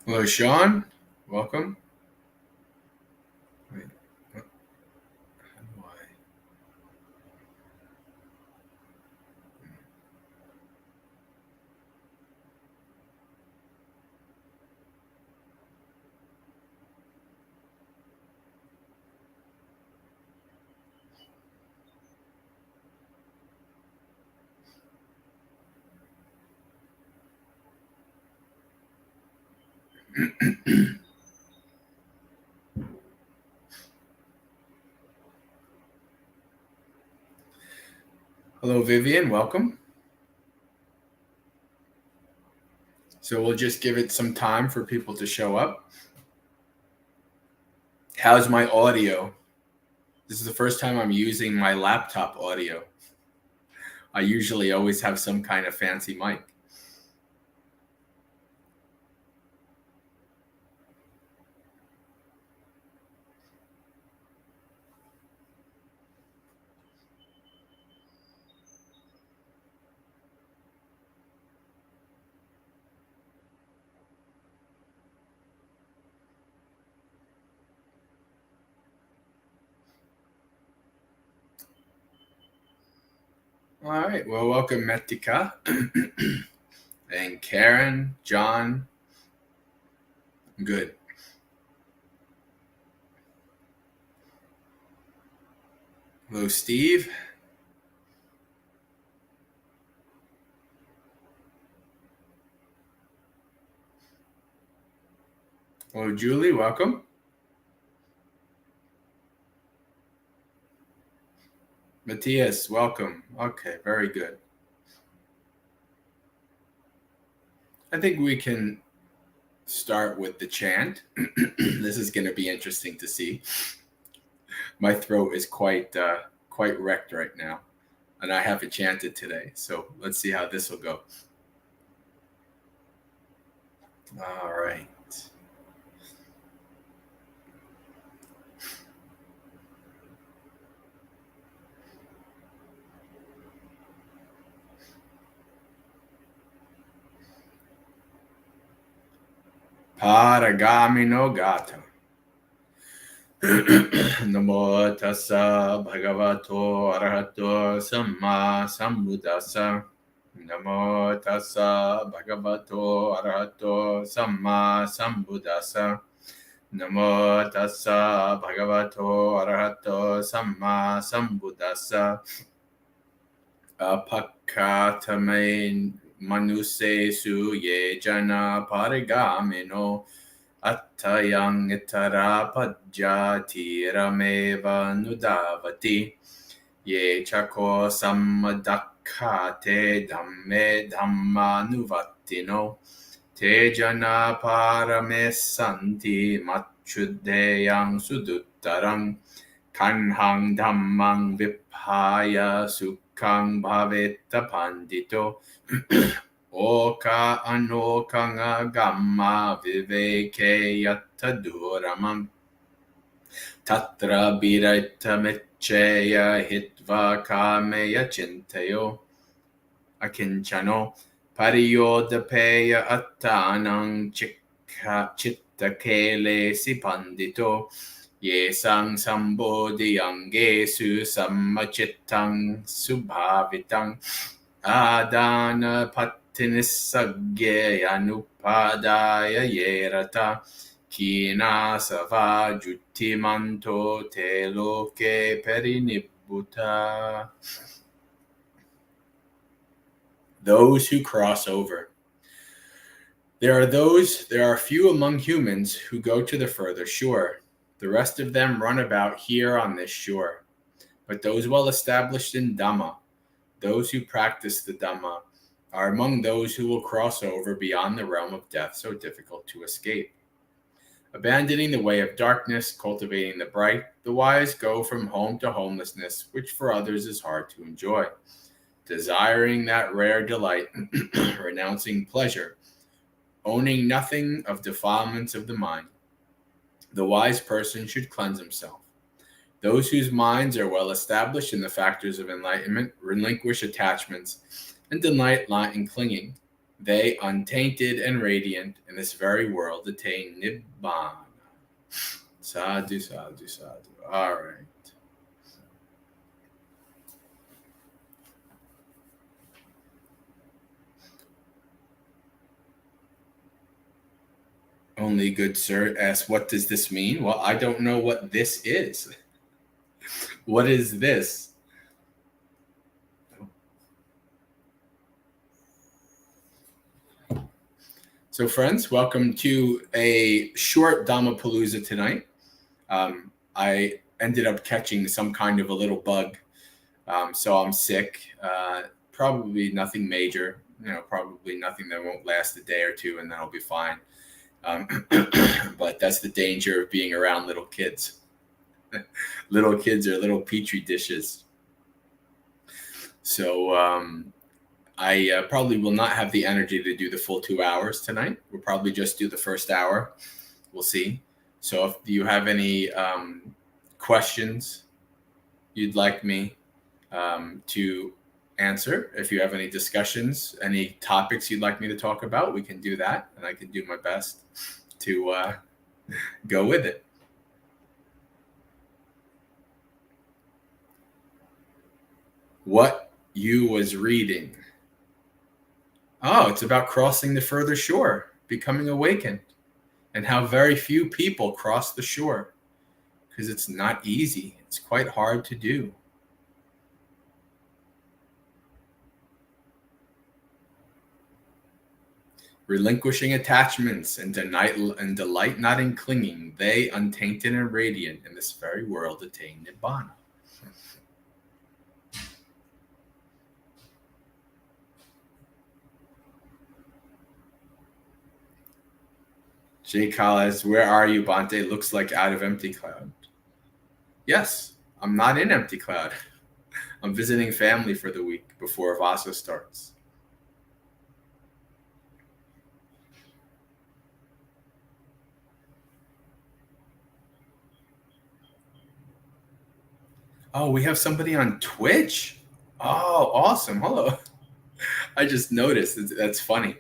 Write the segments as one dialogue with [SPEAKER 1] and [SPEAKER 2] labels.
[SPEAKER 1] Hello, Sean. Welcome. Wait, how do Hello, Vivian. Welcome. So we'll just give it some time for people to show up. How's my audio? This is the first time I'm using my laptop audio. I usually always have some kind of fancy mic. All right. Well, welcome, Metika. And Karen, John. Good. Hello, Steve. Hello, Julie. Welcome. Matthias, welcome. Okay, very good. I think we can start with the chant. This is going to be interesting to see. My throat is quite wrecked right now, and I haven't chanted today. So let's see how this will go. All right. Paragamino gata. Namo tassa bhagavato arahato samma sambuddhassa. Namo tassa bhagavato arahato samma sambuddhassa. Namo tassa bhagavato arahato samma sambuddhassa. Apakatame manusesu ye jana parigamino attayang itara pajjati rameva nudavati ye chako sammadakkhate dhamme dhamma nuvattino te jana paramesanti macchudeyang suduttarang kanhang dhammang viphaya sukhang bhaveta pandito oka anokanga gamma viveke yattaduramam tatra birata mecheya hitva kameya chintayo akinchano pariyodapeya attanang chittakele si pandito ye sang sambodhi angesu sammachittang subhavitang adana patinisagye anupadaya yerata kina sava juttimanto te loke perinibbuta. Those who cross over. There are few among humans who go to the further shore. The rest of them run about here on this shore. But those well established in Dhamma, those who practice the Dhamma, are among those who will cross over beyond the realm of death so difficult to escape. Abandoning the way of darkness, cultivating the bright, the wise go from home to homelessness, which for others is hard to enjoy. desiring that rare delight, renouncing pleasure, owning nothing of defilements of the mind. The wise person should cleanse himself. Those whose minds are well established in the factors of enlightenment relinquish attachments and delight not in clinging. They, untainted and radiant in this very world, attain Nibbana. Sadhu, sadhu, sadhu. All right. Only good sir asks, what does this mean? Well, I don't know what this is. What is this? So, friends, welcome to a short Dhammapalooza tonight. I ended up catching some kind of a little bug, so I'm sick. Probably nothing major, probably nothing that won't last a day or two, and then I'll be fine. But that's the danger of being around little kids. Little kids are little petri dishes. So I probably will not have the energy to do the full 2 hours tonight. We'll probably just do the first hour. We'll see. So if you have any questions you'd like me to answer, if you have any discussions, any topics you'd like me to talk about, we can do that. And I can do my best to go with it. What you was reading. Oh, it's about crossing the further shore, becoming awakened, and how very few people cross the shore because it's not easy. It's quite hard to do. Relinquishing attachments and delight not in clinging, they, untainted and radiant in this very world, attain Nibbana. Jay Collins, where are you, Bante? Looks like out of Empty Cloud. Yes, I'm not in Empty Cloud. I'm visiting family for the week before Vasa starts. Oh, we have somebody on Twitch? Oh, awesome. Hello. I just noticed. That's funny.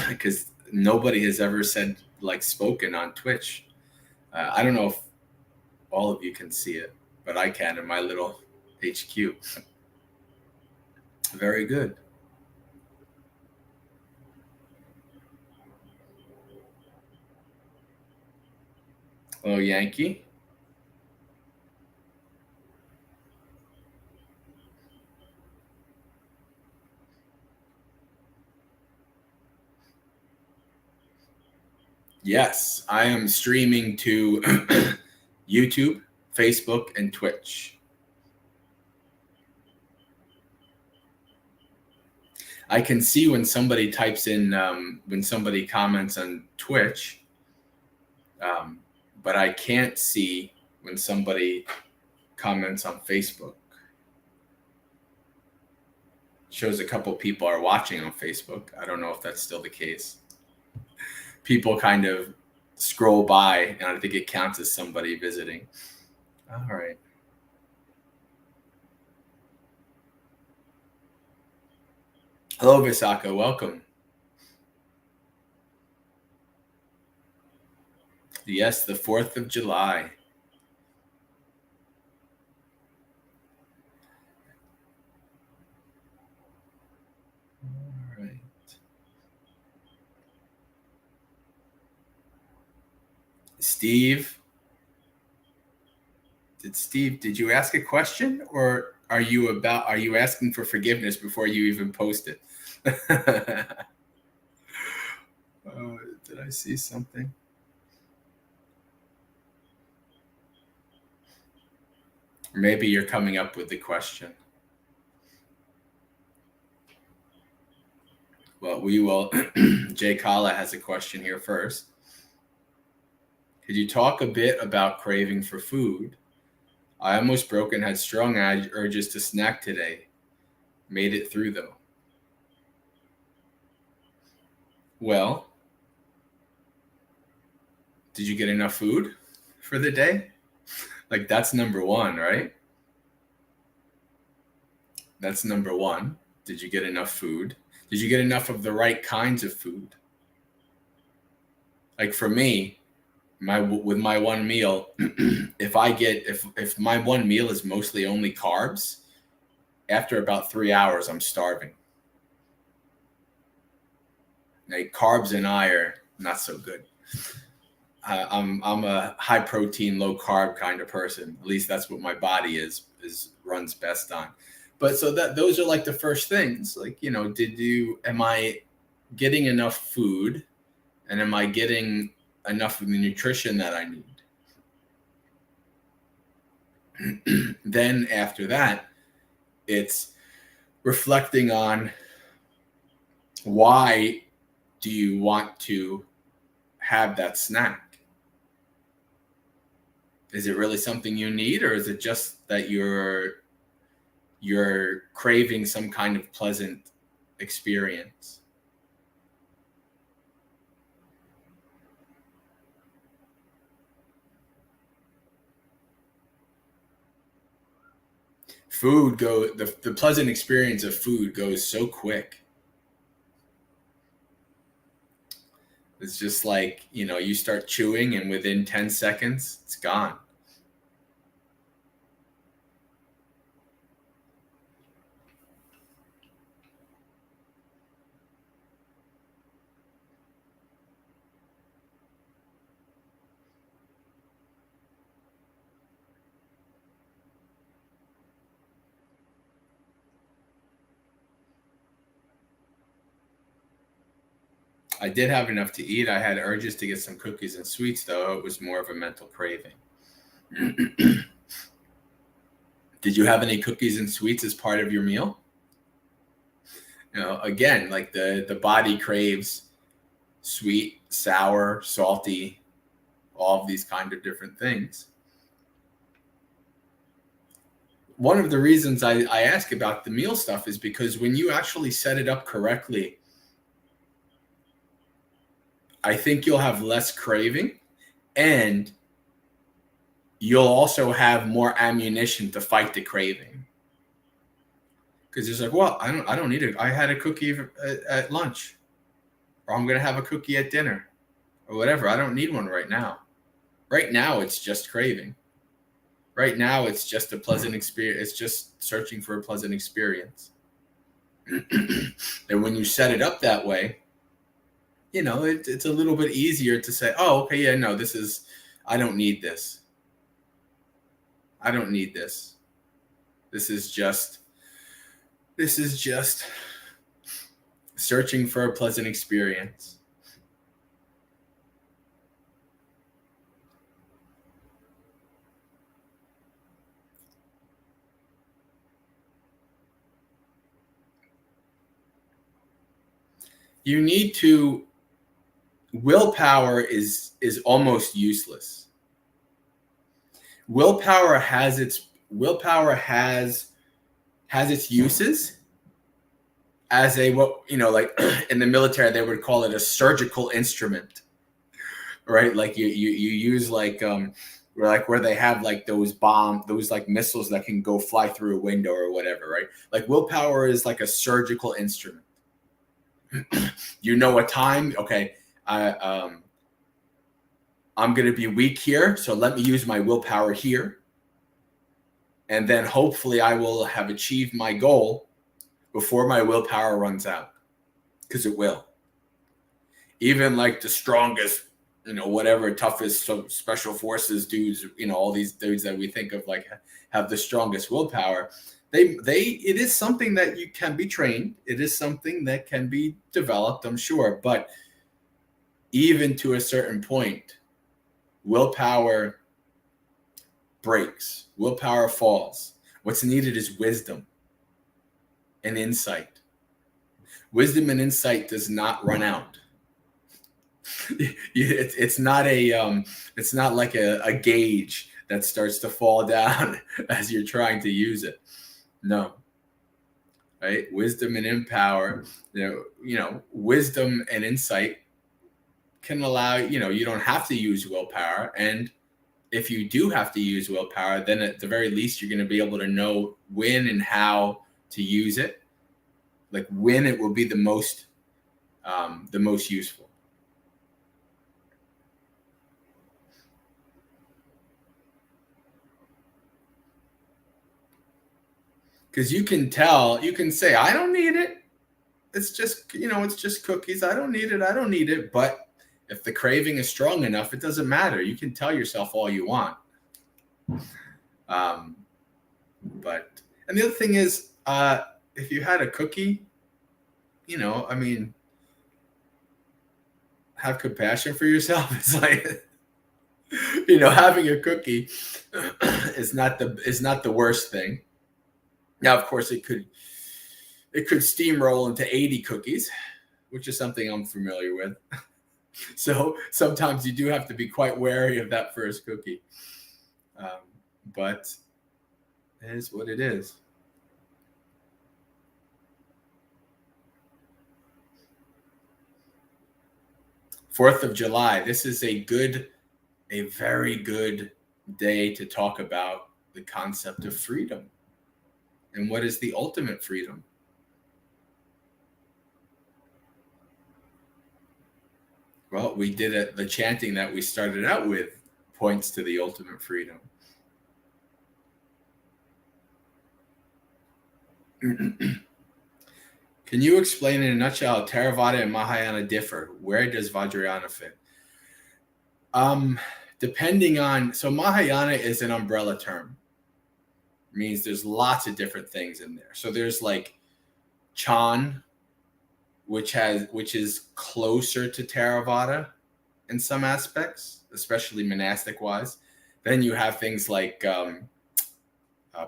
[SPEAKER 1] Because nobody has ever spoken on Twitch. I don't know if all of you can see it, but I can in my little HQ. Very good. Hello, Yankee. Yes, I am streaming to YouTube, Facebook, and Twitch. I can see when somebody types in, when somebody comments on Twitch, but I can't see when somebody comments on Facebook. Shows a couple people are watching on Facebook. I don't know if that's still the case. People kind of scroll by, and I think it counts as somebody visiting. All right. Hello, Visaka. Welcome. Yes, the 4th of July. All right. Steve, did you ask a question, or are you asking for forgiveness before you even post it? Did I see something? Or maybe you're coming up with the question. Well, we will. Jay Kala has a question here first. Could you talk a bit about craving for food? I almost broke and had strong urges to snack today. made it through though? Well, did you get enough food for the day? Like, that's number one, right? That's number one. Did you get enough food? Did you get enough of the right kinds of food? Like for me, with my one meal, if my one meal is mostly only carbs, after about 3 hours, I'm starving. Like, carbs and I are not so good. I'm a high protein, low carb kind of person. At least that's what my body runs best on. But so those are like the first things. Like, am I getting enough food, and am I getting enough of the nutrition that I need? Then after that, it's reflecting on, why do you want to have that snack? Is it really something you need, or is it just that you're craving some kind of pleasant experience? The pleasant experience of food goes so quick. It's just like, you start chewing and within 10 seconds, it's gone. I did have enough to eat. I had urges to get some cookies and sweets, though. It was more of a mental craving. Did you have any cookies and sweets as part of your meal? Again, like the body craves sweet, sour, salty, all of these kind of different things. One of the reasons I ask about the meal stuff is because when you actually set it up correctly, I think you'll have less craving, and you'll also have more ammunition to fight the craving. Because it's like, well, I don't need it. I had a cookie at lunch, or I'm going to have a cookie at dinner, or whatever. I don't need one right now. Right now, it's just craving. Right now, it's just a pleasant experience. It's just searching for a pleasant experience. And when you set it up that way, it's a little bit easier to say, oh, okay, yeah, no, I don't need this. I don't need this. This is just searching for a pleasant experience. You need to, willpower is almost useless. Willpower has its uses as like in the military, they would call it a surgical instrument, right? Like you use where they have like those like missiles that can go fly through a window or whatever, right? Like willpower is like a surgical instrument. A time, okay, I'm going to be weak here, so let me use my willpower here. And then hopefully I will have achieved my goal before my willpower runs out, because it will. Even like the strongest, whatever, toughest special forces dudes, all these dudes that we think of like have the strongest willpower. It is something that you can be trained. It is something that can be developed, I'm sure. But even to a certain point, willpower breaks. Willpower falls. What's needed is wisdom and insight. Wisdom and insight does not run out. It's not like a gauge that starts to fall down as you're trying to use it. No. right? Wisdom and empower, wisdom and insight can allow, you don't have to use willpower. And if you do have to use willpower, then at the very least, you're going to be able to know when and how to use it, like when it will be the most useful. Because you can say, I don't need it. It's just, it's just cookies. I don't need it. But if the craving is strong enough, it doesn't matter. You can tell yourself all you want. And the other thing is, if you had a cookie, have compassion for yourself. It's like, having a cookie is not the worst thing. Now, of course, it could steamroll into 80 cookies, which is something I'm familiar with. So sometimes you do have to be quite wary of that first cookie. But it is what it is. Fourth of July. This is a very good day to talk about the concept of freedom. And what is the ultimate freedom? Well, we did it. The chanting that we started out with points to the ultimate freedom. Can you explain in a nutshell how Theravada and Mahayana differ? Where does Vajrayana fit? Depending on, so Mahayana is an umbrella term. It means there's lots of different things in there. So there's like Chant, which is closer to Theravada in some aspects, especially monastic wise. Then you have things like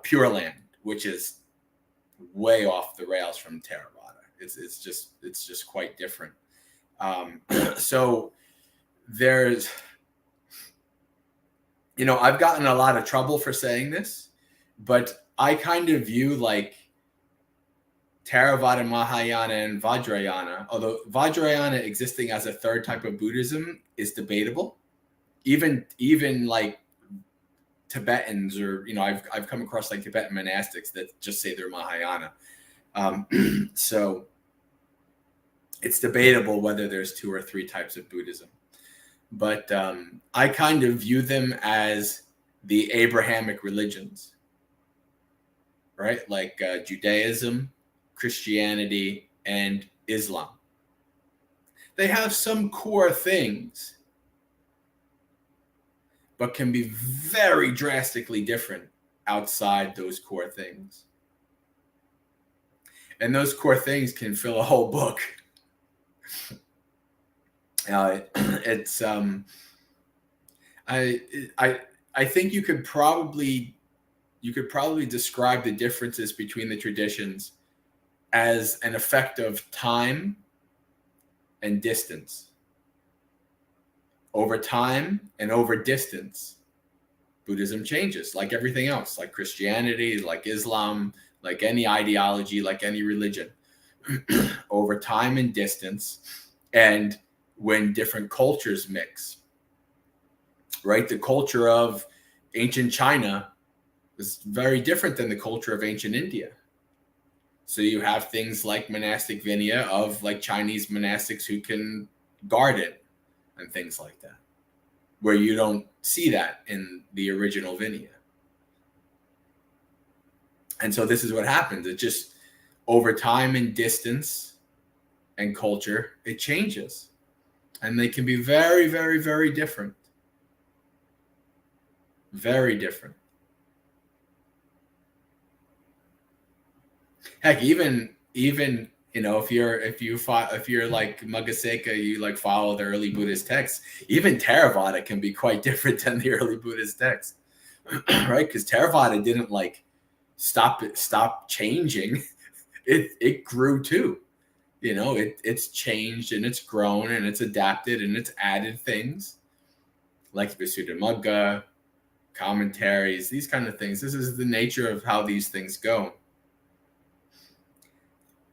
[SPEAKER 1] Pure Land, which is way off the rails from Theravada. It's just quite different. So there's, I've gotten a lot of trouble for saying this, but I kind of view like Theravada, Mahayana, and Vajrayana, although Vajrayana existing as a third type of Buddhism is debatable. Even like Tibetans, or I've come across like Tibetan monastics that just say they're Mahayana. So it's debatable whether there's 2 or 3 types of Buddhism. But I kind of view them as the Abrahamic religions, right? Like Judaism, Christianity, and Islam. They have some core things, but can be very drastically different outside those core things. And those core things can fill a whole book. It's I think you could probably describe the differences between the traditions as an effect of time and distance. Over time and over distance, Buddhism changes, like everything else, like Christianity, like Islam, like any ideology, like any religion. Over time and distance, and when different cultures mix, right? The culture of ancient China is very different than the culture of ancient India. So you have things like monastic Vinaya of like Chinese monastics who can garden and things like that, where you don't see that in the original Vinaya. And so this is what happens. It just, over time and distance and culture, it changes. And they can be very, very, very different. Very different. Heck, even if you're like Maggaseka, you like follow the early Buddhist texts. Even Theravada can be quite different than the early Buddhist texts, right? Because Theravada didn't like stop changing. It grew too. It's changed and it's grown and it's adapted and it's added things like Visuddhimagga, commentaries, these kind of things. This is the nature of how these things go.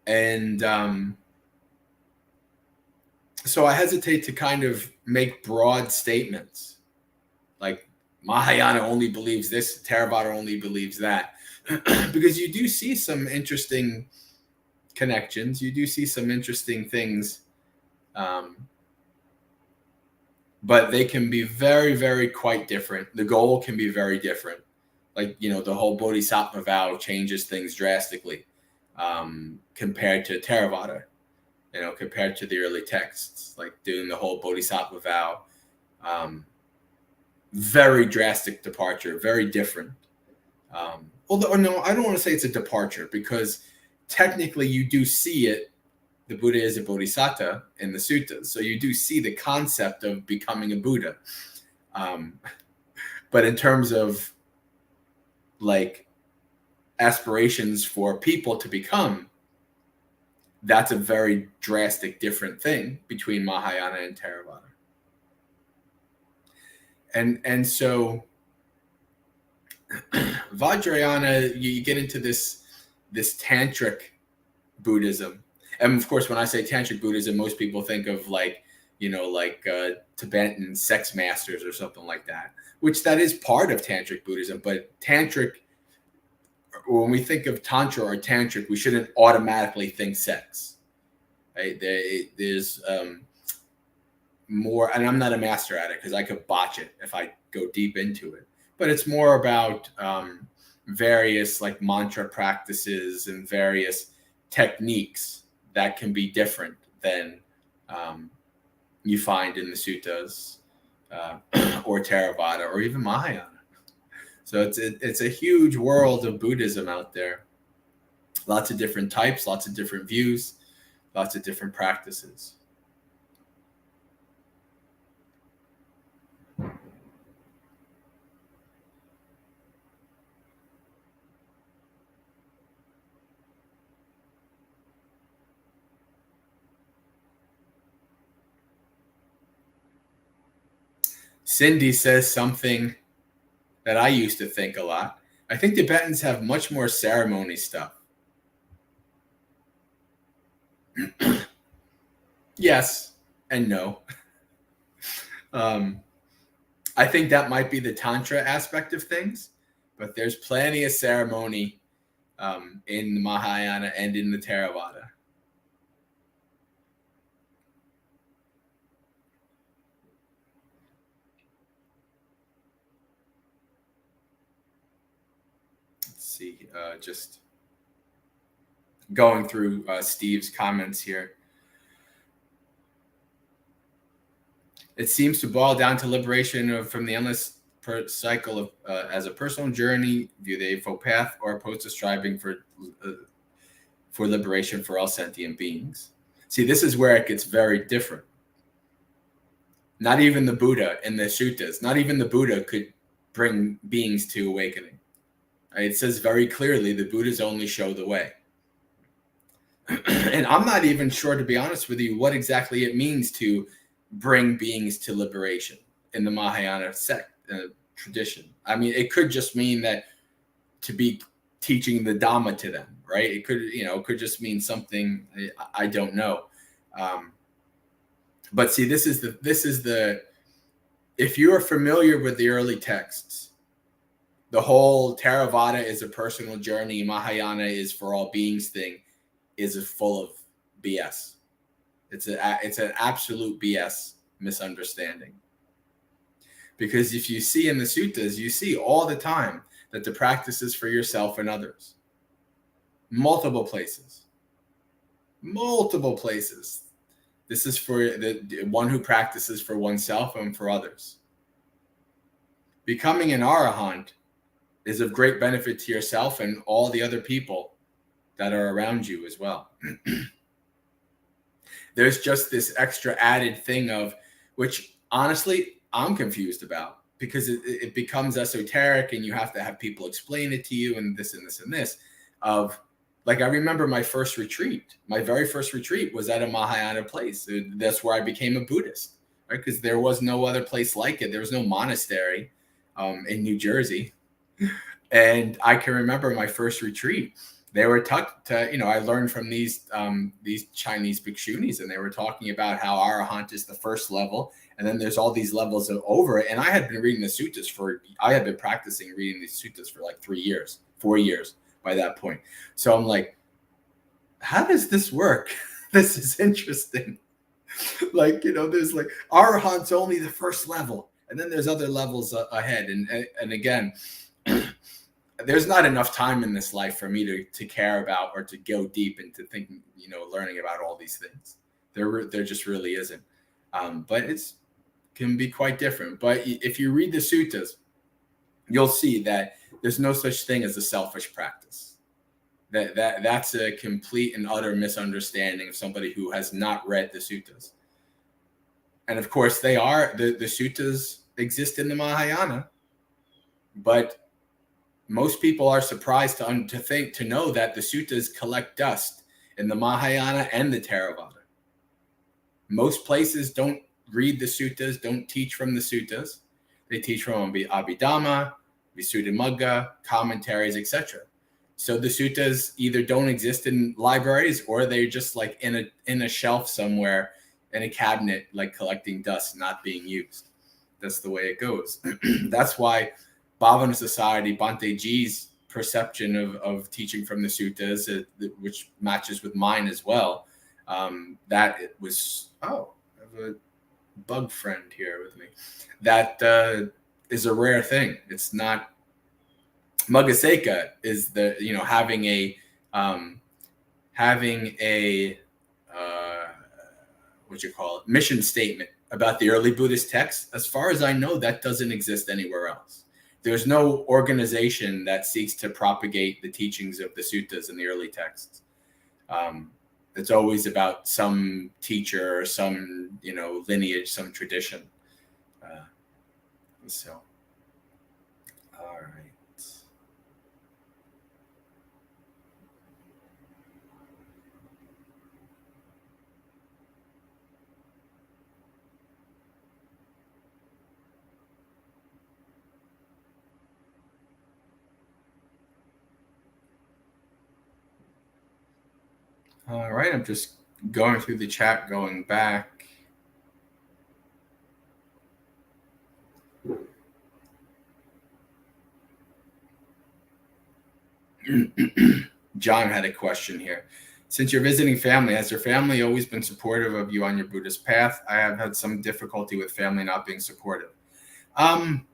[SPEAKER 1] And so I hesitate to kind of make broad statements like Mahayana only believes this, Theravada only believes that, because you do see some interesting connections. You do see some interesting things, but they can be very, very quite different. The goal can be very different. Like, the whole Bodhisattva vow changes things drastically compared to Theravada, compared to the early texts, like doing the whole Bodhisattva vow. Very drastic departure, very different. Although, no, I don't want to say it's a departure, because technically you do see it. The Buddha is a bodhisattva in the suttas. So you do see the concept of becoming a Buddha. But in terms of like aspirations for people to become, that's a very drastic different thing between Mahayana and Theravada. And so Vajrayana, you get into this tantric Buddhism. And of course, when I say tantric Buddhism, most people think of like Tibetan sex masters or something like that, which that is part of tantric Buddhism. But tantric, when we think of tantra or tantric, we shouldn't automatically think sex. Right? There's more, and I'm not a master at it because I could botch it if I go deep into it. But it's more about various like mantra practices and various techniques that can be different than you find in the suttas or Theravada or even Mahayana. So it's a huge world of Buddhism out there. Lots of different types, lots of different views, lots of different practices. Cindy says something that I used to think a lot. I think Tibetans have much more ceremony stuff. Yes and no. I think that might be the Tantra aspect of things, but there's plenty of ceremony in the Mahayana and in the Theravada. See, just going through Steve's comments here. It seems to boil down to liberation from the endless cycle of as a personal journey, view the Eightfold Path, or opposed to striving for liberation for all sentient beings. See, this is where it gets very different. Not even the Buddha in the suttas, not even the Buddha could bring beings to awakening. It says very clearly the Buddhas only show the way. And I'm not even sure, to be honest with you, what exactly it means to bring beings to liberation in the Mahayana sect tradition. I mean, it could just mean that to be teaching the Dhamma to them, right? It could just mean something I don't know. But see, this is the if you are familiar with the early texts, the whole Theravada is a personal journey, Mahayana is for all beings thing is full of BS. It's an absolute BS misunderstanding. Because if you see in the suttas, you see all the time that the practice is for yourself and others. Multiple places. This is for the one who practices for oneself and for others. Becoming an arahant is of great benefit to yourself and all the other people that are around you as well. There's just this extra added thing of, which honestly I'm confused about, because it becomes esoteric and you have to have people explain it to you and this and this and this. Of like, I remember my first retreat. My very first retreat was at a Mahayana place. That's where I became a Buddhist, right? Because there was no other place like it. There was no monastery in New Jersey. And I can remember my first retreat. they were taught to, I learned from these Chinese bhikshunis, and they were talking about how Arahant is the first level, and then there's all these levels over it. And I had been reading the suttas I had been practicing reading these suttas for like 3 years, 4 years by that point. So I'm like, how does this work? This is interesting. Like, there's like Arahant's only the first level, and then there's other levels ahead. And again, there's not enough time in this life for me to care about or to go deep into thinking, learning about all these things. There just really isn't. But it's can be quite different. But if you read the suttas, you'll see that there's no such thing as a selfish practice. That's a complete and utter misunderstanding of somebody who has not read the suttas. And of course, the suttas exist in the Mahayana, but most people are surprised to know that the suttas collect dust in the Mahayana and the Theravada. Most places don't read the suttas, don't teach from the suttas. They teach from Abhidhamma, Visuddhimagga, commentaries, etc. So the suttas either don't exist in libraries, or they're just like in a shelf somewhere in a cabinet, like collecting dust, not being used. That's the way it goes. That's why Bhavana Society, Bhante Ji's perception of teaching from the suttas, which matches with mine as well, that it was, I have a bug friend here with me. That is a rare thing. It's not. Maggaseka is having a mission statement about the early Buddhist texts. As far as I know, that doesn't exist anywhere else. There's no organization that seeks to propagate the teachings of the suttas in the early texts. It's always about some teacher or some, lineage, some tradition. All right. All right, I'm just going through the chat, going back. John had a question here. Since you're visiting family, has your family always been supportive of you on your Buddhist path? I have had some difficulty with family not being supportive. I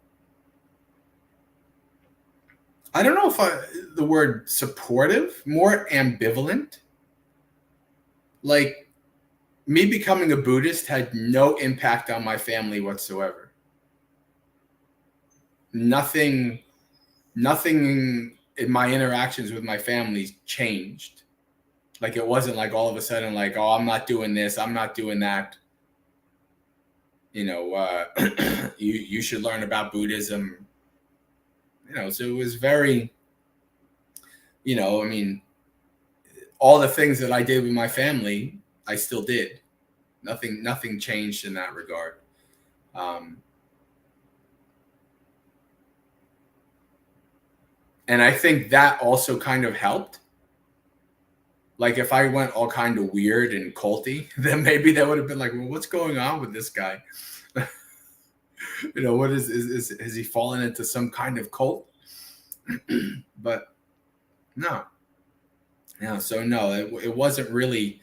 [SPEAKER 1] don't know if the word supportive, more ambivalent. Like, me becoming a Buddhist had no impact on my family whatsoever. Nothing in my interactions with my family changed. Like, it wasn't like all of a sudden, like, oh, I'm not doing this, I'm not doing that. You should learn about Buddhism. So it was very, all the things that I did with my family, I still did. Nothing changed in that regard. And I think that also kind of helped. Like, if I went all kind of weird and culty, then maybe that would have been like, well, what's going on with this guy? What has he fallen into some kind of cult? But no. Yeah, so no, it wasn't really,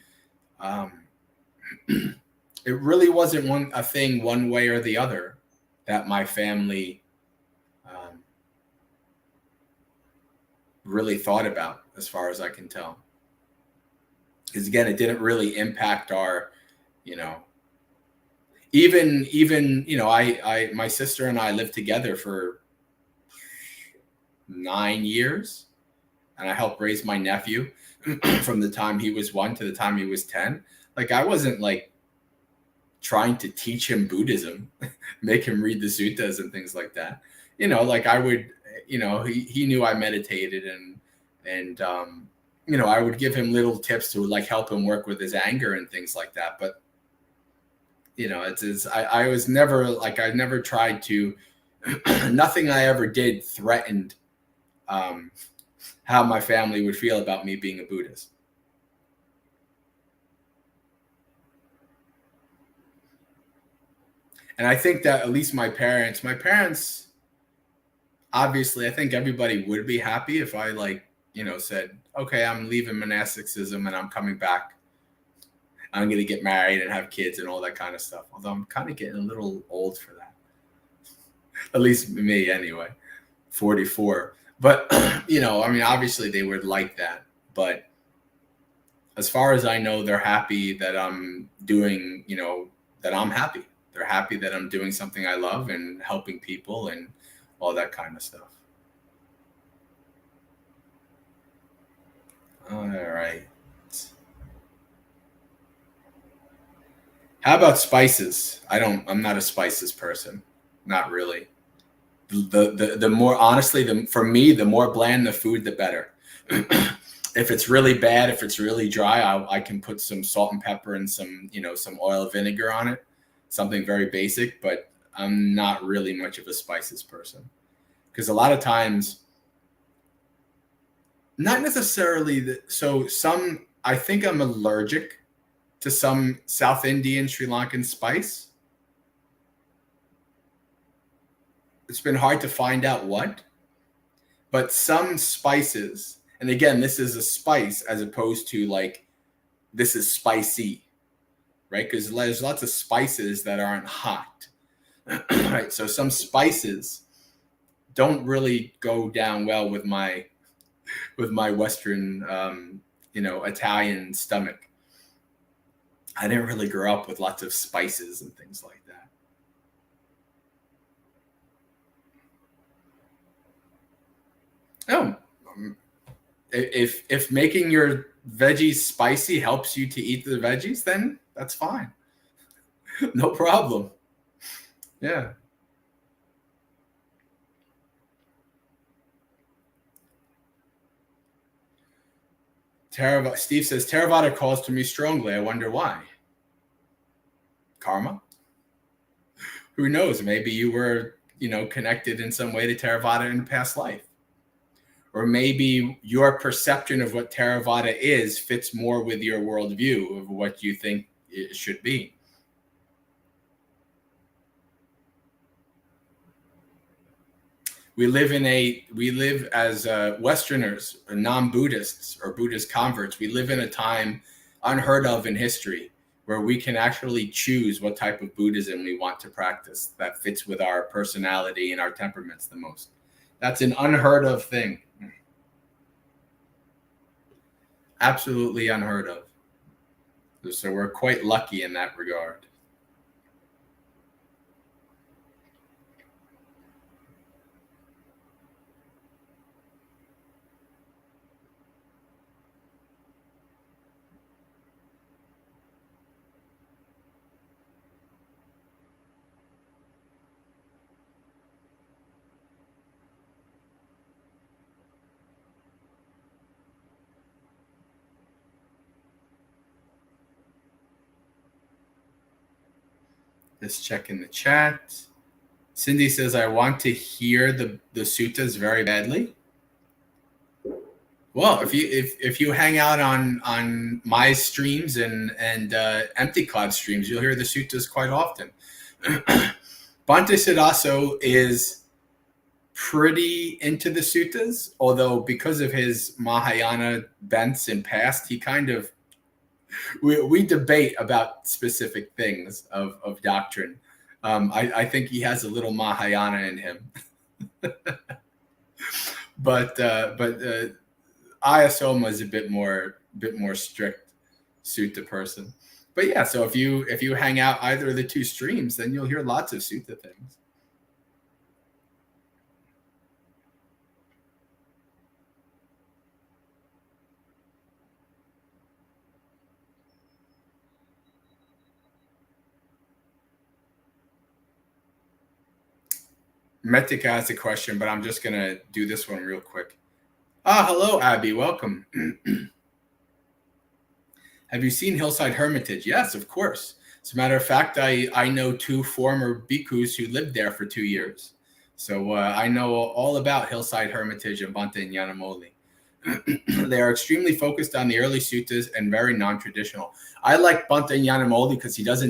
[SPEAKER 1] it really wasn't a thing one way or the other that my family really thought about, as far as I can tell. Because again, it didn't really impact our, even my sister and I lived together for 9 years, and I helped raise my nephew from the time he was 1 to the time he was 10. Like, I wasn't like trying to teach him Buddhism, make him read the suttas and things like that. Like, I would, he knew I meditated, and I would give him little tips to like help him work with his anger and things like that. But I was never like, I never tried to. Nothing I ever did threatened how my family would feel about me being a Buddhist. And I think that at least my parents, obviously, I think everybody would be happy if I said, okay, I'm leaving monasticism and I'm coming back. I'm going to get married and have kids and all that kind of stuff. Although I'm kind of getting a little old for that. At least me anyway, 44. But, obviously they would like that. But as far as I know, they're happy that I'm doing, that I'm happy. They're happy that I'm doing something I love and helping people and all that kind of stuff. All right. How about spices? I'm not a spices person. Not really. The more, honestly, for me, the more bland the food, the better. If it's really bad, if it's really dry, I can put some salt and pepper and some oil vinegar on it. Something very basic, but I'm not really much of a spices person. Because a lot of times, not necessarily, I think I'm allergic to some South Indian, Sri Lankan spice. It's been hard to find out what, but some spices, and again, this is a spice as opposed to this is spicy, right? Because there's lots of spices that aren't hot, right? So some spices don't really go down well with my Western, Italian stomach. I didn't really grow up with lots of spices and things like that. Oh, if making your veggies spicy helps you to eat the veggies, then that's fine. No problem. Yeah. Steve says, Theravada calls to me strongly. I wonder why. Karma? Who knows? Maybe you were, connected in some way to Theravada in a past life. Or maybe your perception of what Theravada is fits more with your worldview of what you think it should be. We live as Westerners, or non-Buddhists, or Buddhist converts. We live in a time unheard of in history where we can actually choose what type of Buddhism we want to practice that fits with our personality and our temperaments the most. That's an unheard of thing. Absolutely unheard of. So we're quite lucky in that regard. Let's check in the chat. Cindy says, I want to hear the suttas very badly. Well, if you hang out on my streams and Empty Cloud streams, you'll hear the suttas quite often. Bhante Siddhaso is pretty into the suttas, although because of his Mahayana bents and past, he kind of we debate about specific things of doctrine. I think he has a little Mahayana in him. but Ayasoma is a bit more strict sutta person. But yeah, so if you hang out either of the two streams, then you'll hear lots of sutta things. Metika has a question, but I'm just going to do this one real quick. Hello, Abby. Welcome. Have you seen Hillside Hermitage? Yes, of course. As a matter of fact, I know two former bhikkhus who lived there for 2 years. So I know all about Hillside Hermitage and Bhante Nyanamoli. They are extremely focused on the early suttas and very non-traditional. I like Bhante Nyanamoli because he does.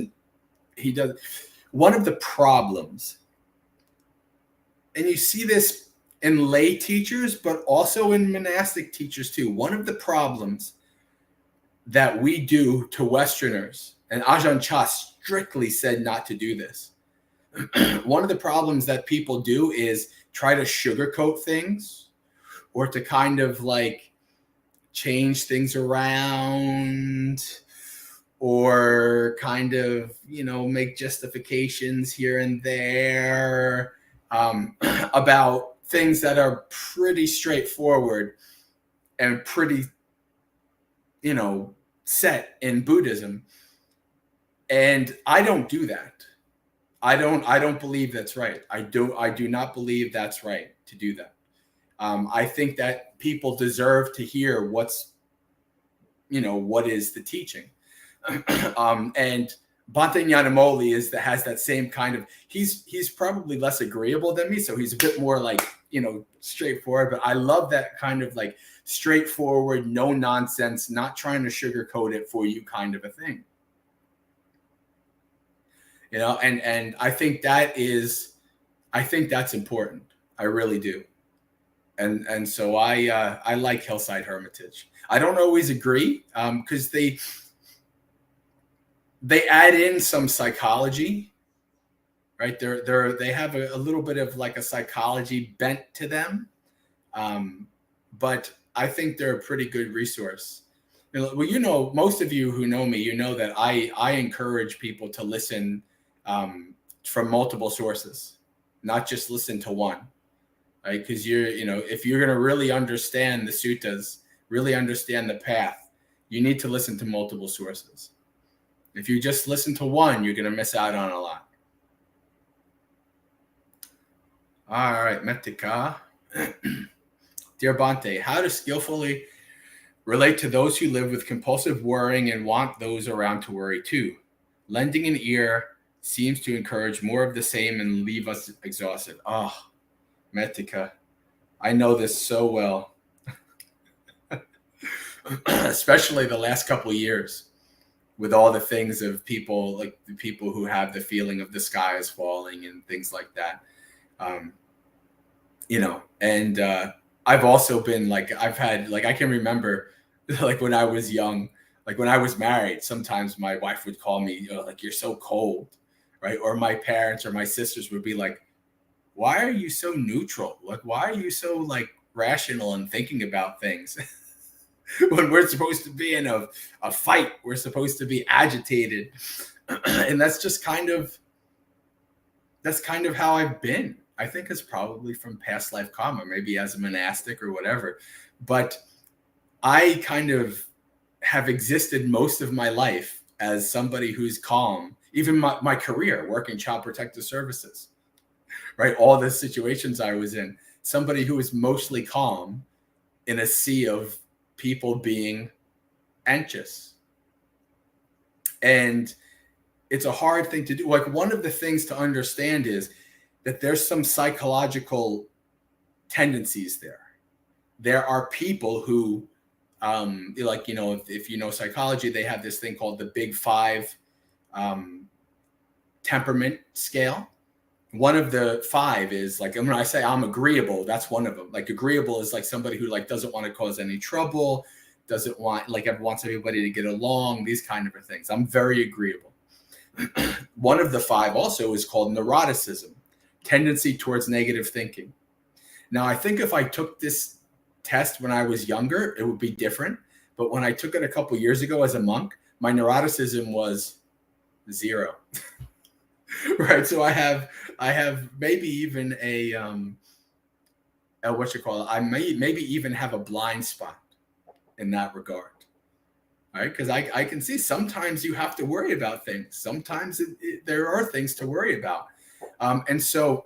[SPEAKER 1] One of the problems, and you see this in lay teachers, but also in monastic teachers too. One of the problems that we do to Westerners, and Ajahn Chah strictly said not to do this. One of the problems that people do is try to sugarcoat things, or to kind of like change things around, or kind of, make justifications here and there about things that are pretty straightforward and pretty, set in Buddhism. And I don't do that. I don't believe that's right. I do not believe that's right to do that. I think that people deserve to hear what is the teaching. And Bhante Nyanamoli has that same kind of, he's probably less agreeable than me, so he's a bit more like, straightforward, but I love that kind of like straightforward, no nonsense, not trying to sugarcoat it for you kind of a thing. And I think that's important. I really do. And so I like Hillside Hermitage. I don't always agree because they add in some psychology, right? They have a little bit of like a psychology bent to them, but I think they're a pretty good resource. Well, most of you who know me, that I encourage people to listen from multiple sources, not just listen to one, right? Because if you're going to really understand the suttas, really understand the path, you need to listen to multiple sources. If you just listen to one, you're going to miss out on a lot. All right, Metika. Dear Bhante, how to skillfully relate to those who live with compulsive worrying and want those around to worry too? Lending an ear seems to encourage more of the same and leave us exhausted. Oh, Metika, I know this so well, especially the last couple of years with all the things of people, like the people who have the feeling of the sky is falling and things like that. And I've also been like, I've had, like, I can remember like when I was young, like when I was married, sometimes my wife would call me, like, you're so cold, right? Or my parents or my sisters would be like, why are you so neutral? Like, why are you so like rational and thinking about things? When we're supposed to be in a fight, we're supposed to be agitated. And that's just kind of how I've been. I think it's probably from past life karma, maybe as a monastic or whatever. But I kind of have existed most of my life as somebody who's calm, even my career, working child protective services, right? All the situations I was in, somebody who was mostly calm in a sea of people being anxious. And it's a hard thing to do. Like, one of the things to understand is that there's some psychological tendencies there. There are people who, like, if you know psychology, they have this thing called the Big Five temperament scale. One of the five is like, when I say I'm agreeable, that's one of them. Like, agreeable is like somebody who like doesn't want to cause any trouble, doesn't want, like, wants everybody to get along, these kind of things. I'm very agreeable. One of the five also is called neuroticism, tendency towards negative thinking. Now, I think if I took this test when I was younger, it would be different. But when I took it a couple years ago as a monk, my neuroticism was 0. Right. So I have maybe even a I maybe even have a blind spot in that regard. Right. Because I can see sometimes you have to worry about things. Sometimes there are things to worry about. And so,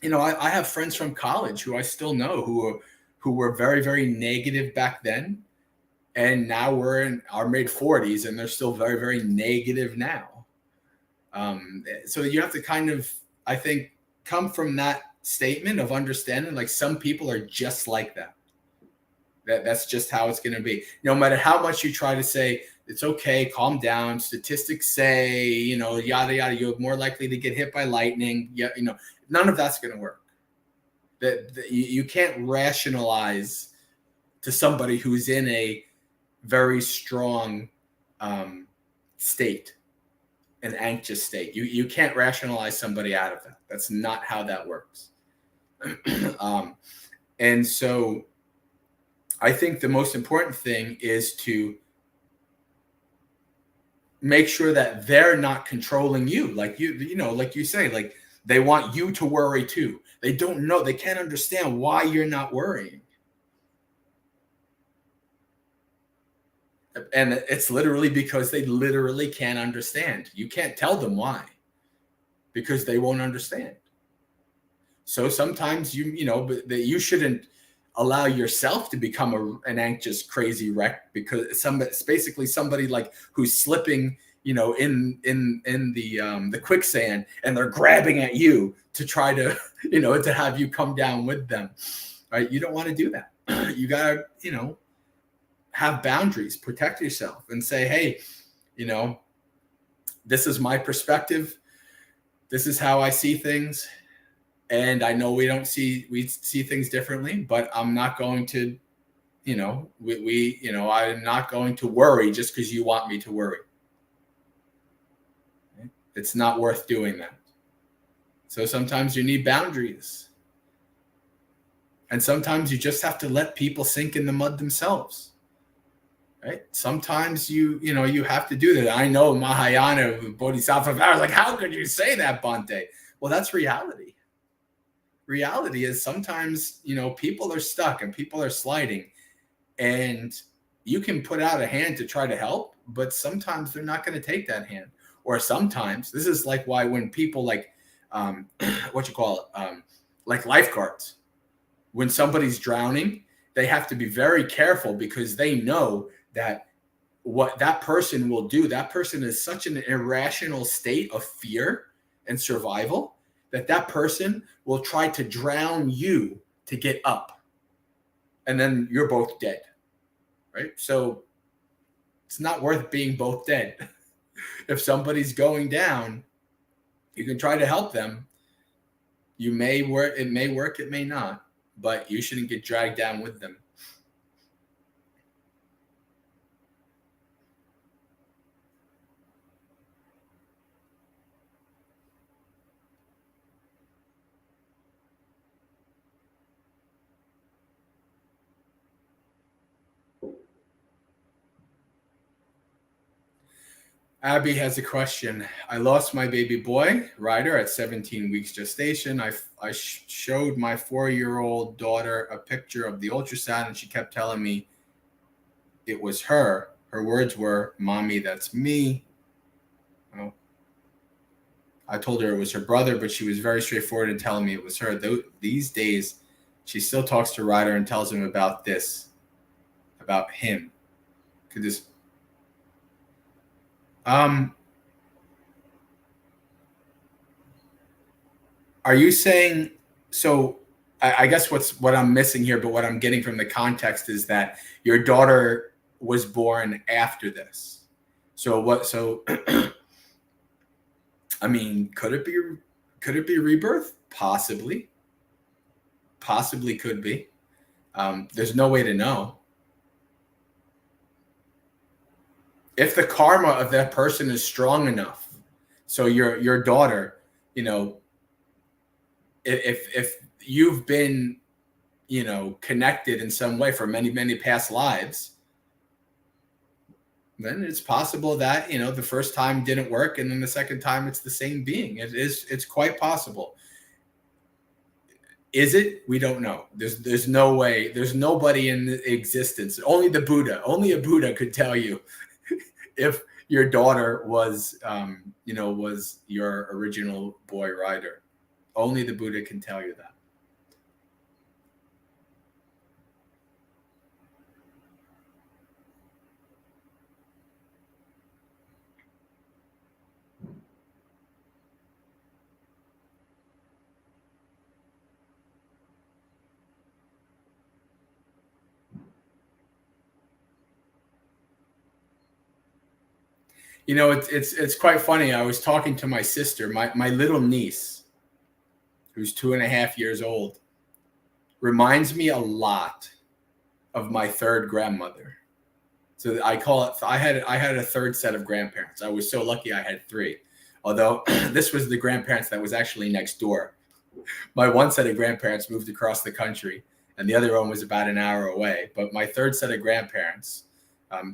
[SPEAKER 1] I have friends from college who I still know who were very, very negative back then. And now we're in our mid 40s and they're still very, very negative now. So you have to kind of, I think, come from that statement of understanding, like, some people are just like that. That's just how it's going to be. No matter how much you try to say, it's okay, calm down, statistics say, yada, yada, you're more likely to get hit by lightning. Yeah, none of that's going to work. That you can't rationalize to somebody who's in a very strong state, an anxious state. You can't rationalize somebody out of that. That's not how that works. And so I think the most important thing is to make sure that they're not controlling you. Like like you say, like they want you to worry too. They don't know, they can't understand why you're not worrying. And it's literally because they literally can't understand. You can't tell them why, because they won't understand. So sometimes but that you shouldn't allow yourself to become an anxious, crazy wreck, because it's basically somebody like who's slipping, in the quicksand, and they're grabbing at you to try to, to have you come down with them. Right? You don't want to do that. You gotta, have boundaries, protect yourself, and say, hey, this is my perspective. This is how I see things. And I know we see things differently, but I'm not going to, I'm not going to worry just because you want me to worry. It's not worth doing that. So sometimes you need boundaries. And sometimes you just have to let people sink in the mud themselves. Right? Sometimes you have to do that. I know Mahayana Bodhisattva, I was like, how could you say that, Bhante? Well, that's reality. Reality is sometimes, people are stuck and people are sliding, and you can put out a hand to try to help, but sometimes they're not going to take that hand. Or sometimes, this is like why when people like, like lifeguards, when somebody's drowning, they have to be very careful, because they know that what that person will do, that person is such an irrational state of fear and survival that person will try to drown you to get up. And then you're both dead, right? So it's not worth being both dead. If somebody's going down, you can try to help them. It may work, it may not, but you shouldn't get dragged down with them. Abby has a question. I lost my baby boy, Ryder, at 17 weeks gestation. I showed my 4-year-old daughter a picture of the ultrasound, and she kept telling me it was her. Her words were, "Mommy, that's me." Well, I told her it was her brother, but she was very straightforward in telling me it was her. These days, she still talks to Ryder and tells him about this, about him. Could this... Are you saying, so I guess what I'm missing here, but what I'm getting from the context is that your daughter was born after this. So I mean, could it be rebirth? Possibly could be. There's no way to know. If the karma of that person is strong enough, so your daughter, if you've been, connected in some way for many, many past lives, then it's possible that, the first time didn't work, and then the second time it's the same being. It's quite possible. Is it? We don't know. There's no way. There's nobody in existence. Only a Buddha could tell you if your daughter was, was your original boy Ryder. Only the Buddha can tell you that. It's quite funny. I was talking to my sister, my little niece, who's 2.5 years old, reminds me a lot of my third grandmother. So I call it. I had a third set of grandparents. I was so lucky I had three. Although this was the grandparents that was actually next door. My one set of grandparents moved across the country, and the other one was about an hour away. But my third set of grandparents,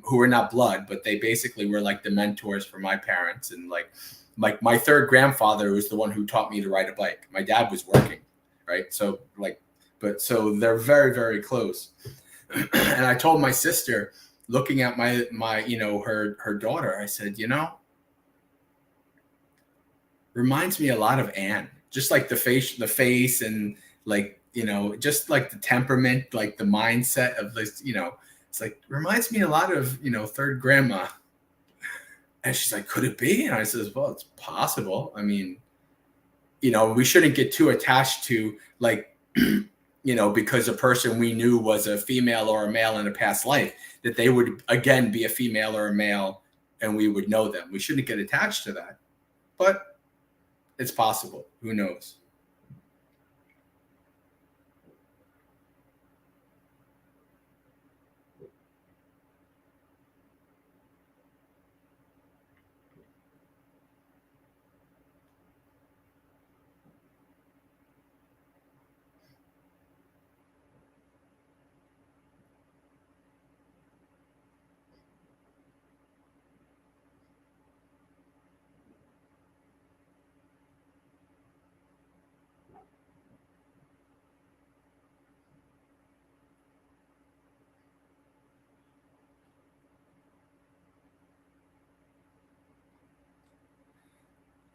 [SPEAKER 1] who were not blood, but they basically were like the mentors for my parents. And like my third grandfather was the one who taught me to ride a bike. My dad was working, right? So so they're very, very close. And I told my sister, looking at my her daughter, I said, reminds me a lot of Anne, just like the face and like, just like the temperament, like the mindset of this, it's like, reminds me a lot of, third grandma. And she's like, could it be? And I says, well, it's possible. I mean, we shouldn't get too attached to like, because a person we knew was a female or a male in a past life, that they would again be a female or a male and we would know them. We shouldn't get attached to that, but it's possible. Who knows?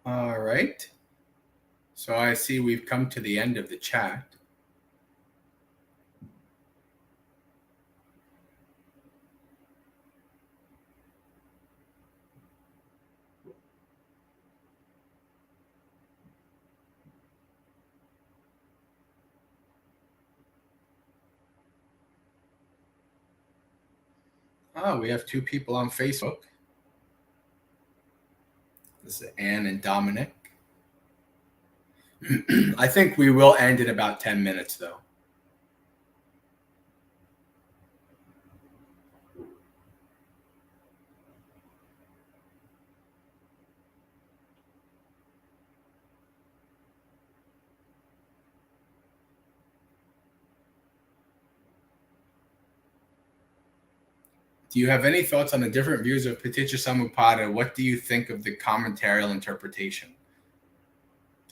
[SPEAKER 1] All right. So I see we've come to the end of the chat. Oh, we have two people on Facebook. This is Anne and Dominic. I think we will end in about 10 minutes, though. Do you have any thoughts on the different views of Paticca What do you think of the commentarial interpretation?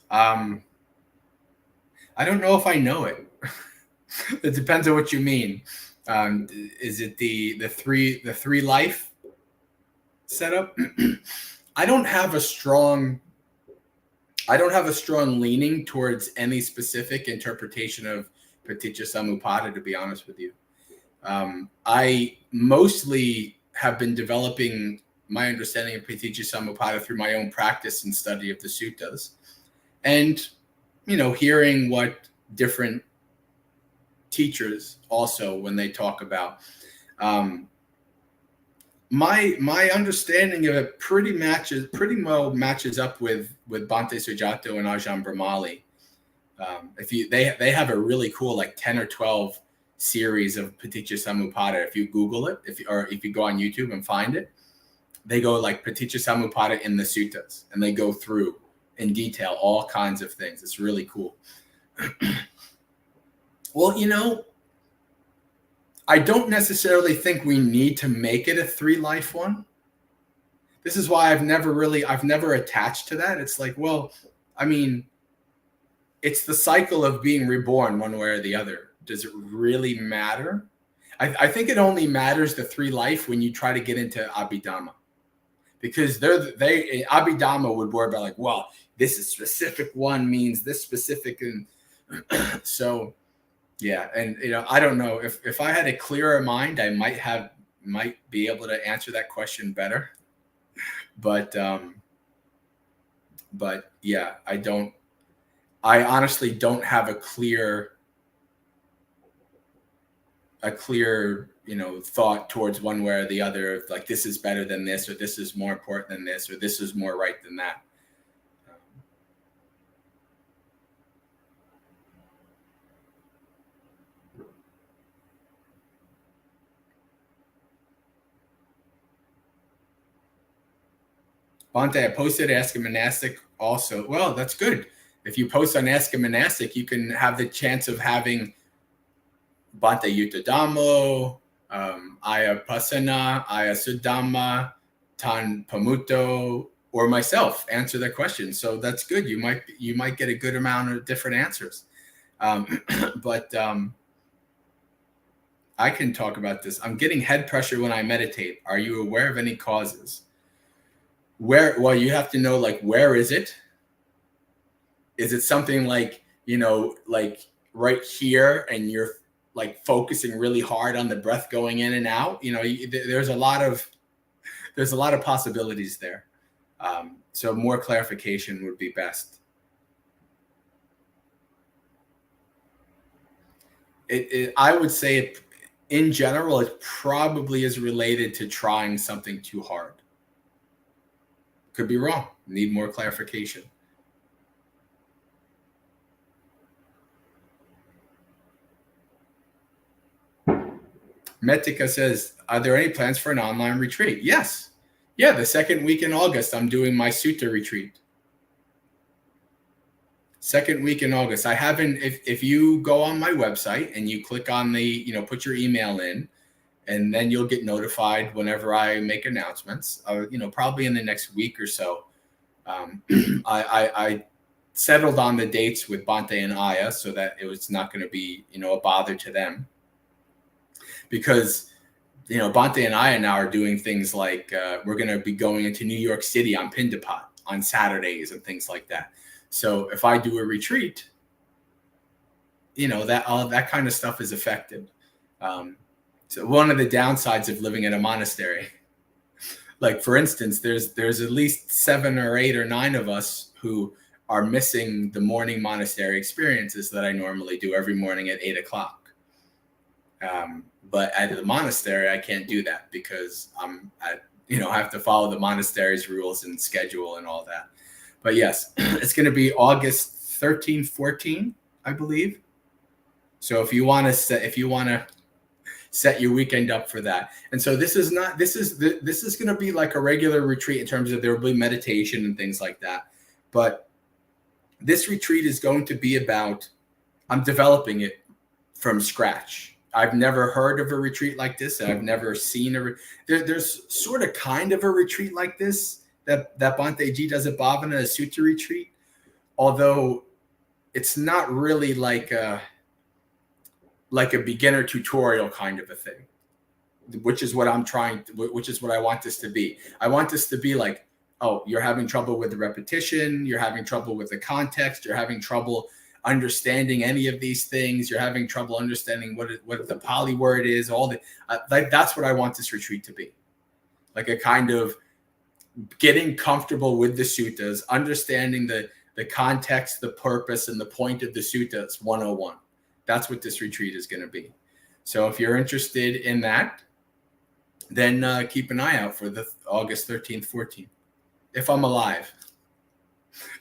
[SPEAKER 1] I don't know if I know it. It depends on what you mean. Is it the three life setup? I don't have a strong leaning towards any specific interpretation of Paticca, to be honest with you. I mostly have been developing my understanding of Paticca through my own practice and study of the suttas, and hearing what different teachers also, when they talk about my understanding of it, pretty well matches up with Bhante Sujato and Ajahn Brahmali. They have a really cool like 10 or 12 series of Paticca. If you Google it, if you go on YouTube and find it, they go like Paticca in the suttas, and they go through in detail all kinds of things. It's really cool. Well, I don't necessarily think we need to make it a 3-life one. This is why I've never attached to that. It's like, well, I mean, it's the cycle of being reborn one way or the other. Does it really matter? I think it only matters the 3-life when you try to get into Abhidhamma, because Abhidhamma would worry about like, well, this is specific one means this specific, and so yeah. And I don't know, if I had a clearer mind, I might be able to answer that question better. But yeah, I honestly don't have a clear a clear, thought towards one way or the other, like this is better than this, or this is more important than this, or this is more right than that. Bhante, I posted Ask a Monastic also. Well, that's good. If you post on Ask a Monastic, you can have the chance of having Bhante Yutta Dhammo, Aya Pasana, Aya Sudhamma, Tan Pamuto, or myself answer their questions. So that's good. You might get a good amount of different answers. But I can talk about this. I'm getting head pressure when I meditate. Are you aware of any causes? Well, you have to know, like, where is it? Is it something like, like right here, and you're like focusing really hard on the breath going in and out? There's a lot of possibilities there. So more clarification would be best. I would say in general, it probably is related to trying something too hard. Could be wrong. Need more clarification. Metika says, are there any plans for an online retreat? Yes. Yeah, the second week in August, I'm doing my sutta retreat. Second week in August. I haven't, if you go on my website and you click on the, put your email in, and then you'll get notified whenever I make announcements, probably in the next week or so. I settled on the dates with Bhante and Aya so that it was not going to be, a bother to them. Because, Bhante and Aya now are doing things like we're going to be going into New York City on Pindapat on Saturdays and things like that. So if I do a retreat, that all that kind of stuff is affected. So one of the downsides of living in a monastery, like for instance, there's at least 7 or 8 or 9 of us who are missing the morning monastery experiences that I normally do every morning at 8 o'clock. But at the monastery, I can't do that because I have to follow the monastery's rules and schedule and all that. But yes, it's going to be August 13, 14, I believe. So if you want to set your weekend up for that. And so this is going to be like a regular retreat in terms of there will be meditation and things like that. But this retreat is going to be about, I'm developing it from scratch. I've never heard of a retreat like this. I've never seen there's sort of kind of a retreat like this that Bhante Ji does at Bhavana, a sutta retreat, although it's not really like a beginner tutorial kind of a thing, which is what I want this to be. I want this to be like, oh, you're having trouble with the repetition, you're having trouble with the context, you're having trouble understanding any of these things, you're having trouble understanding what the Pali word is, that's what I want this retreat to be. Like a kind of getting comfortable with the suttas, understanding the context, the purpose, and the point of the suttas 101. That's what this retreat is going to be. So if you're interested in that, then keep an eye out for the August 13th, 14th. If I'm alive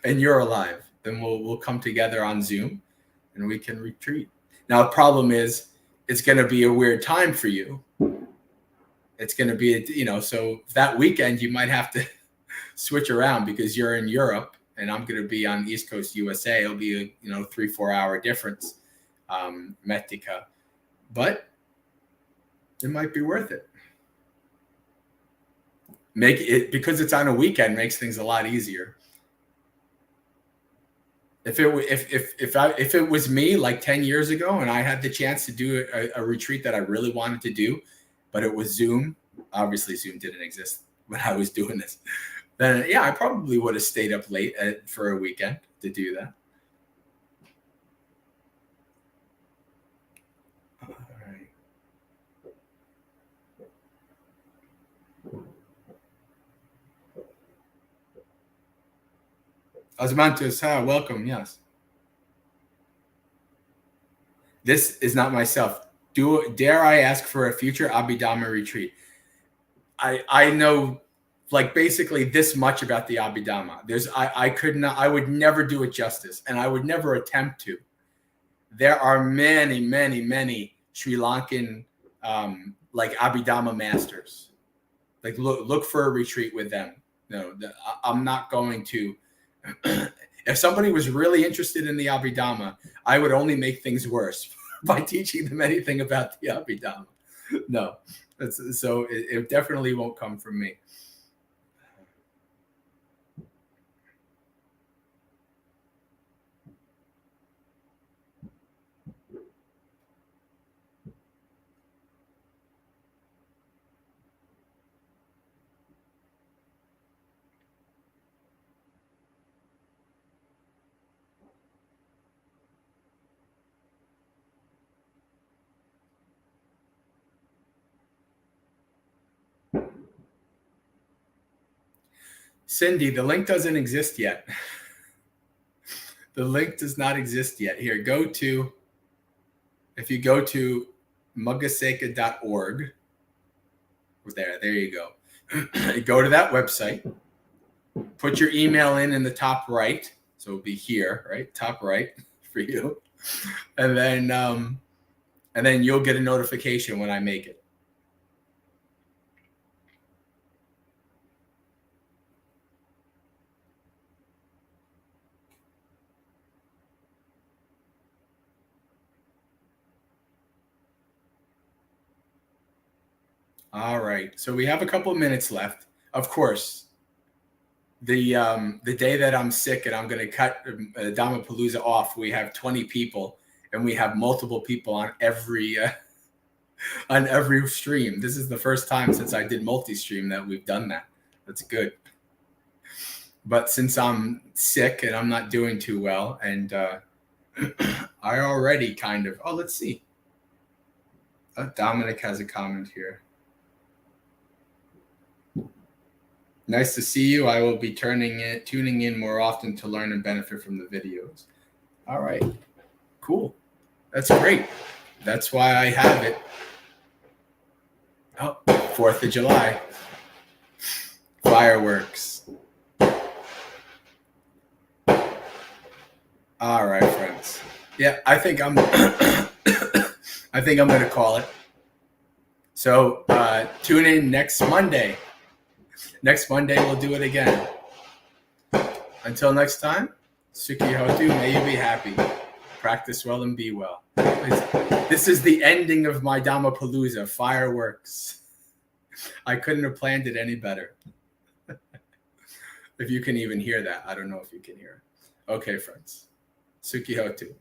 [SPEAKER 1] and you're alive, then we'll come together on Zoom and we can retreat. Now, the problem is it's going to be a weird time for you. It's going to be, so that weekend you might have to switch around because you're in Europe and I'm going to be on East Coast USA. It'll be a 3-4 hour difference, Metika, but it might be worth it. Make it, because it's on a weekend, makes things a lot easier. If it was me like 10 years ago and I had the chance to do a retreat that I really wanted to do, but it was Zoom, obviously Zoom didn't exist when I was doing this, then yeah, I probably would have stayed up late for a weekend to do that. All right. Osmantus, welcome, yes. This is not myself. Dare I ask for a future Abhidhamma retreat? I know like basically this much about the Abhidhamma. I would never do it justice, and I would never attempt to. There are many, many, many Sri Lankan like Abhidhamma masters. Like look for a retreat with them. No, I'm not going to. If somebody was really interested in the Abhidhamma, I would only make things worse by teaching them anything about the Abhidhamma. No, so it definitely won't come from me. Cindy, the link doesn't exist yet. The link does not exist yet. Here, if you go to mugaseka.org, there you go. Go to that website, put your email in the top right. So it'll be here, right? Top right for you. And then you'll get a notification when I make it. All right. So we have a couple of minutes left. Of course, the day that I'm sick and I'm going to cut Dhammapalooza off, we have 20 people and we have multiple people on every stream. This is the first time since I did multi-stream that we've done that. That's good. But since I'm sick and I'm not doing too well, and I already kind of, let's see. Dominic has a comment here. Nice to see you. I will be tuning in more often to learn and benefit from the videos. All right. Cool. That's great. That's why I have it. Oh, 4th of July. Fireworks. All right, friends. Yeah, I think I'm going to call it. So tune in next Monday. Next Monday, we'll do it again. Until next time, Sukhi Hotu, may you be happy. Practice well and be well. This is the ending of my Dhammapalooza, fireworks. I couldn't have planned it any better. If you can even hear that. I don't know if you can hear it. Okay, friends. Sukhi Hotu.